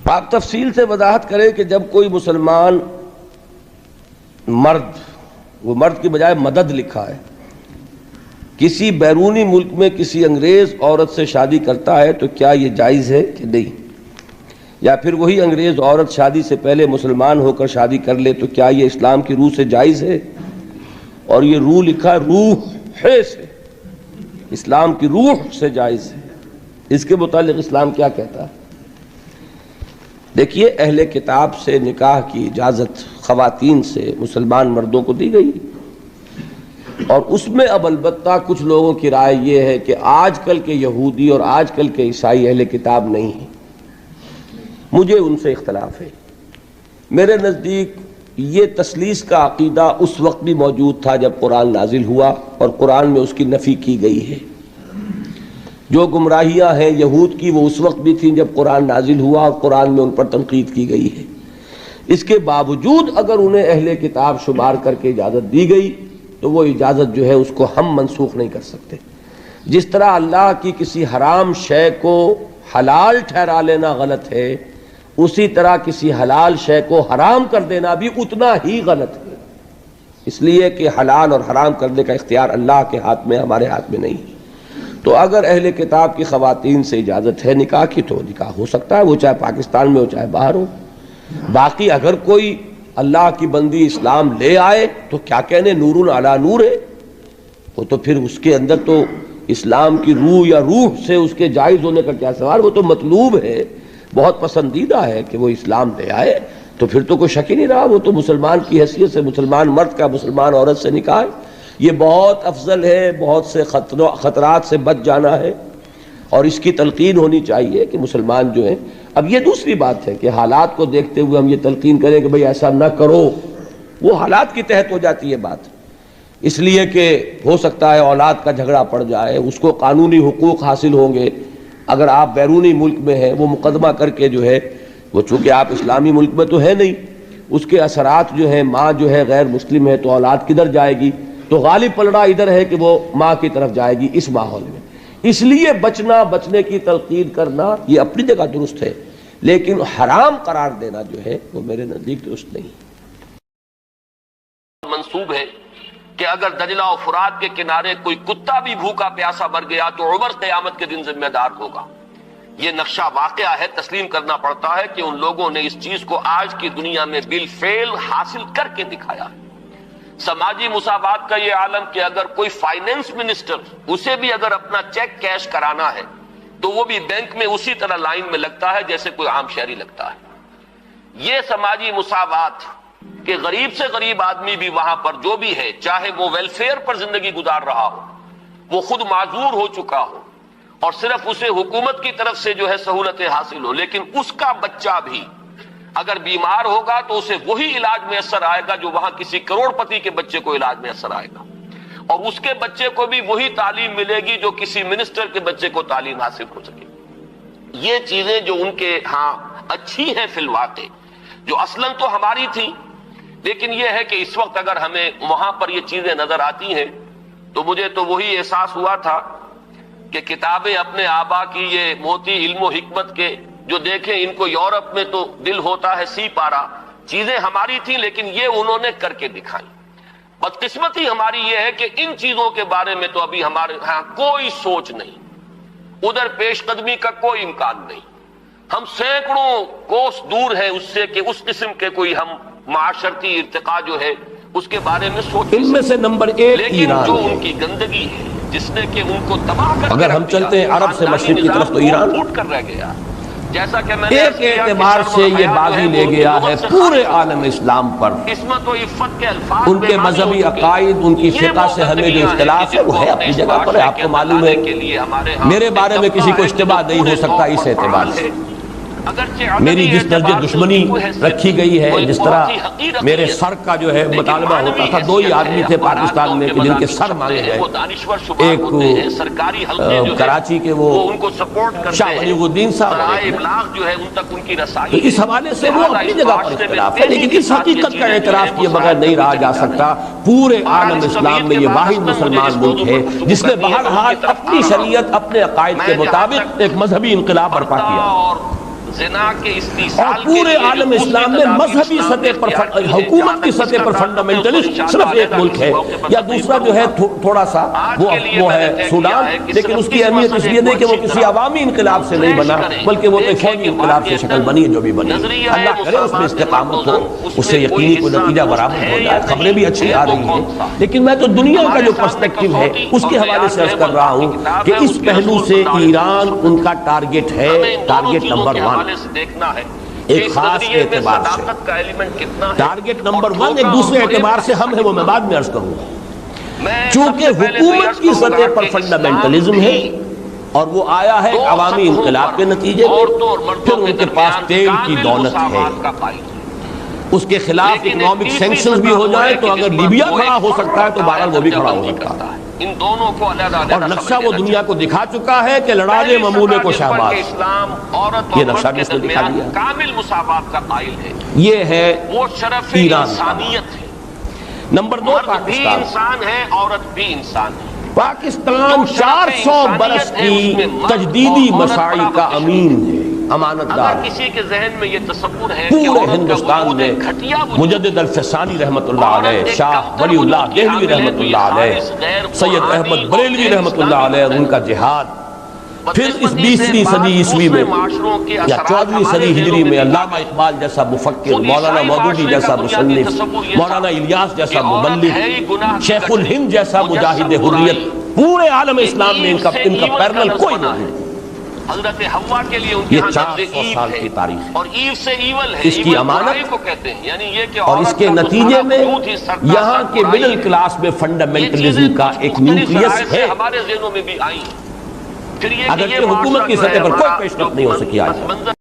آپ تفصیل سے وضاحت کریں کہ جب کوئی مسلمان مرد، وہ مرد کی بجائے مدد لکھا ہے، کسی بیرونی ملک میں کسی انگریز عورت سے شادی کرتا ہے تو کیا یہ جائز ہے کہ نہیں؟ یا پھر وہی انگریز عورت شادی سے پہلے مسلمان ہو کر شادی کر لے تو کیا یہ اسلام کی روح سے جائز ہے؟ اور یہ روح لکھا روح ہے سے، اسلام کی روح سے جائز ہے۔ اس کے متعلق اسلام کیا کہتا ہے؟ دیکھیے، اہل کتاب سے نکاح کی اجازت خواتین سے مسلمان مردوں کو دی گئی، اور اس میں اب البتہ کچھ لوگوں کی رائے یہ ہے کہ آج کل کے یہودی اور آج کل کے عیسائی اہل کتاب نہیں ہیں۔ مجھے ان سے اختلاف ہے۔ میرے نزدیک یہ تثلیث کا عقیدہ اس وقت بھی موجود تھا جب قرآن نازل ہوا، اور قرآن میں اس کی نفی کی گئی ہے۔ جو گمراہیاں ہیں یہود کی، وہ اس وقت بھی تھیں جب قرآن نازل ہوا، اور قرآن میں ان پر تنقید کی گئی ہے۔ اس کے باوجود اگر انہیں اہل کتاب شمار کر کے اجازت دی گئی تو وہ اجازت جو ہے اس کو ہم منسوخ نہیں کر سکتے۔ جس طرح اللہ کی کسی حرام شے کو حلال ٹھہرا لینا غلط ہے، اسی طرح کسی حلال شے کو حرام کر دینا بھی اتنا ہی غلط ہے، اس لیے کہ حلال اور حرام کرنے کا اختیار اللہ کے ہاتھ میں، ہمارے ہاتھ میں نہیں ہے۔ تو اگر اہل کتاب کی خواتین سے اجازت ہے نکاح کی تو نکاح ہو سکتا ہے، وہ چاہے پاکستان میں ہو چاہے باہر ہو۔ باقی اگر کوئی اللہ کی بندی اسلام لے آئے تو کیا کہنے، نور علی نور ہے، وہ تو پھر اس کے اندر تو اسلام کی روح یا روح سے اس کے جائز ہونے کا کیا سوال، وہ تو مطلوب ہے، بہت پسندیدہ ہے کہ وہ اسلام لے آئے، تو پھر تو کوئی شک ہی نہیں رہا، وہ تو مسلمان کی حیثیت سے مسلمان مرد کا مسلمان عورت سے نکاح ہے۔ یہ بہت افضل ہے، بہت سے خطرات سے بچ جانا ہے، اور اس کی تلقین ہونی چاہیے کہ مسلمان جو ہیں۔ اب یہ دوسری بات ہے کہ حالات کو دیکھتے ہوئے ہم یہ تلقین کریں کہ بھئی ایسا نہ کرو، وہ حالات کی تحت ہو جاتی ہے بات، اس لیے کہ ہو سکتا ہے اولاد کا جھگڑا پڑ جائے، اس کو قانونی حقوق حاصل ہوں گے۔ اگر آپ بیرونی ملک میں ہیں، وہ مقدمہ کر کے جو ہے، وہ چونکہ آپ اسلامی ملک میں تو ہے نہیں، اس کے اثرات جو ہیں، ماں جو ہے غیر مسلم ہے تو اولاد کدھر جائے گی؟ تو غالب پلڑا ادھر ہے کہ وہ ماں کی طرف جائے گی اس ماحول میں۔ اس لیے بچنے کی تلقین کرنا یہ اپنی جگہ درست ہے، لیکن حرام قرار دینا جو ہے وہ میرے نزدیک درست نہیں۔ منسوب ہے کہ اگر دجلہ و فرات کے کنارے کوئی کتا بھی بھوکا پیاسا مر گیا تو عمر قیامت کے دن ذمہ دار ہوگا۔ یہ نقشہ واقعہ ہے، تسلیم کرنا پڑتا ہے کہ ان لوگوں نے اس چیز کو آج کی دنیا میں بالفعل حاصل کر کے دکھایا ہے۔ سماجی مساوات کا یہ عالم کہ اگر کوئی فائنینس منسٹر، اسے بھی اگر اپنا چیک کیش کرانا ہے تو وہ بھی بینک میں اسی طرح لائن میں لگتا ہے جیسے کوئی عام شہری لگتا ہے۔ یہ سماجی مساوات کہ غریب سے غریب آدمی بھی وہاں پر جو بھی ہے، چاہے وہ ویلفیئر پر زندگی گزار رہا ہو، وہ خود معذور ہو چکا ہو اور صرف اسے حکومت کی طرف سے جو ہے سہولتیں حاصل ہو، لیکن اس کا بچہ بھی اگر بیمار ہوگا تو اسے وہی علاج میسر آئے گا جو وہاں کسی کروڑ پتی کے بچے کو علاج میسر آئے گا، اور اس کے بچے کو بھی وہی تعلیم ملے گی جو کسی منسٹر کے بچے کو تعلیم حاصل ہو سکے۔ یہ چیزیں جو ان کے ہاں اچھی ہیں فی الواقع، جو اصلاً تو ہماری تھی، لیکن یہ ہے کہ اس وقت اگر ہمیں وہاں پر یہ چیزیں نظر آتی ہیں تو مجھے تو وہی احساس ہوا تھا کہ کتابیں اپنے آبا کی یہ موتی علم و حکمت کے جو دیکھیں، ان کو یورپ میں تو دل ہوتا ہے سی پارا، چیزیں ہماری تھیں لیکن یہ انہوں نے کر کے دکھائی۔ بدقسمتی ہماری یہ ہے کہ ان چیزوں کے بارے میں تو ابھی ہمارے ہاں کوئی سوچ نہیں، ادھر پیش قدمی کا کوئی امکان نہیں۔ ہم سینکڑوں کوس دور ہیں اس سے کہ اس قسم کے کوئی ہم معاشرتی ارتقاء جو ہے اس کے بارے میں سوچ، ان میں سے نمبر ایک لیکن ایران جو ہے۔ ان کی گندگی ہے جس نے کہ ان کو تباہ کر اگر ہم چلتے ہیں عرب سے مشرق کی طرف تو ایران ٹوٹ کر رہ گیا، جیسا کہ میں نے ایک اعتبار سے یہ بازی لے گیا ہے پورے عالم اسلام پر۔ عصمت و عفت کے الفاظ ان کے مذہبی عقائد، ان کی فقہ سے ہمیں جو اختلاف ہے وہ ہے اپنی جگہ پر ہے، آپ کو معلوم ہے۔ میرے بارے میں کسی کو اشتباہ نہیں ہو سکتا اس اعتبار سے۔ میری جس درجے دشمنی رکھی گئی ہے، جس طرح میرے سر کا جو ہے مطالبہ ہوتا تھا، دو ہی آدمی تھے پاکستان میں کہ جن کے سر مانگے گئے، ایک کراچی کے وہ شاہ ولی الدین صاحب، تو اس حوالے سے وہ اپنی جگہ پر اختلاف ہے، لیکن اس حقیقت کا اعتراف کیے بغیر نہیں رہا جا سکتا۔ پورے عالم اسلام میں یہ واحد مسلمان ملک ہے جس نے بہرحال اپنی شریعت، اپنے عقائد کے مطابق ایک مذہبی انقلاب برپا کیا۔ زنا کے اور استیصال پورے عالم اسلام میں مذہبی سطح پر حکومت کی سطح پر فنڈامنٹلسٹ صرف ایک ملک ہے، یا دوسرا جو ہے تھوڑا سا وہ ہے سوڈان، لیکن اس کی اہمیت اس لیے نہیں کہ وہ کسی عوامی انقلاب سے نہیں بنا، بلکہ وہ ایک فوجی انقلاب سے شکل بنی ہے جو بھی بنی۔ اللہ کرے اس میں استقامت ہو، اس سے یقینی کوئی نتیجہ برآمد ہو جائے۔ خبریں بھی اچھی آ رہی ہیں، لیکن میں تو دنیا کا جو پرسپیکٹو ہے اس کے حوالے سے عرض کر رہا ہوں کہ اس پہلو سے ایران ان کا ٹارگٹ ہے، ٹارگٹ نمبر 1 ایک خاص اعتبار سے۔ ٹارگٹ نمبر 1 ایک دوسرے اعتبار سے ہم ہے، وہ میں بعد میں عرض کروں گا۔ چونکہ حکومت کی سطح پر فنڈامنٹلزم ہے اور وہ آیا ہے عوامی انقلاب کے نتیجے میں، پھر ان کے پاس تیل کی دولت ہے، اس کے خلاف اکنامک سینکشنز بھی ہو جائے تو اگر لیبیا کھڑا ہو سکتا ہے تو بہرحال وہ بھی کھڑا ہو سکتا ہے۔ ان دونوں کو علیحدہ اور نقشہ وہ دنیا کو دکھا چکا ہے کہ لڑا دے ممولے کو شہباز، یہ نقشہ بھی اس نے دکھا دیا۔ کامل مساوات کا قائل ہے، یہ ہے وہ شرف ایران کا۔ انسانیت ہے۔ نمبر 2 مرد بھی پاکستان۔ انسان ہے، عورت بھی انسان ہے۔ پاکستان 400 برس کی تجدیدی مساعی کا امین ہے، امانت دار۔ اگر کسی کے ذہن میں یہ تصور ہے کہ پورے عورت کا ہندوستان وجود میں ایک گھٹیا وجود مجدد الفسانی رحمت اللہ علیہ، شاہ ولی اللہ دہلوی رحمت اللہ علیہ، سید احمد بریلوی رحمت اللہ علیہ، ان کا جہاد، پھر اس 20ویں صدی عیسوی میں یا 14ویں صدی ہجری میں علامہ اقبال جیسا مفکر، مولانا مودودی جیسا مصنف، مولانا الیاس جیسا مبلغ، شیخ الہند جیسا مجاہد حریت، پورے عالم اسلام میں ان کا پیرلل کوئی نہیں۔ حضرت حوا کے لیے ان یہ کے 400 سال کی تاریخ اور ایو سے ایول ہے، اس کی امانت کو کہتے ہیں، یعنی یہ کہ اور اس کے نتیجے میں یہاں کے مڈل کلاس میں فنڈامنٹلزم کا ایک نیوکلیس ہے، ہمارے ذہنوں میں بھی آئی۔ اگرچہ حکومت کی سطح پر کوئی پیش رفت نہیں ہو سکی آج۔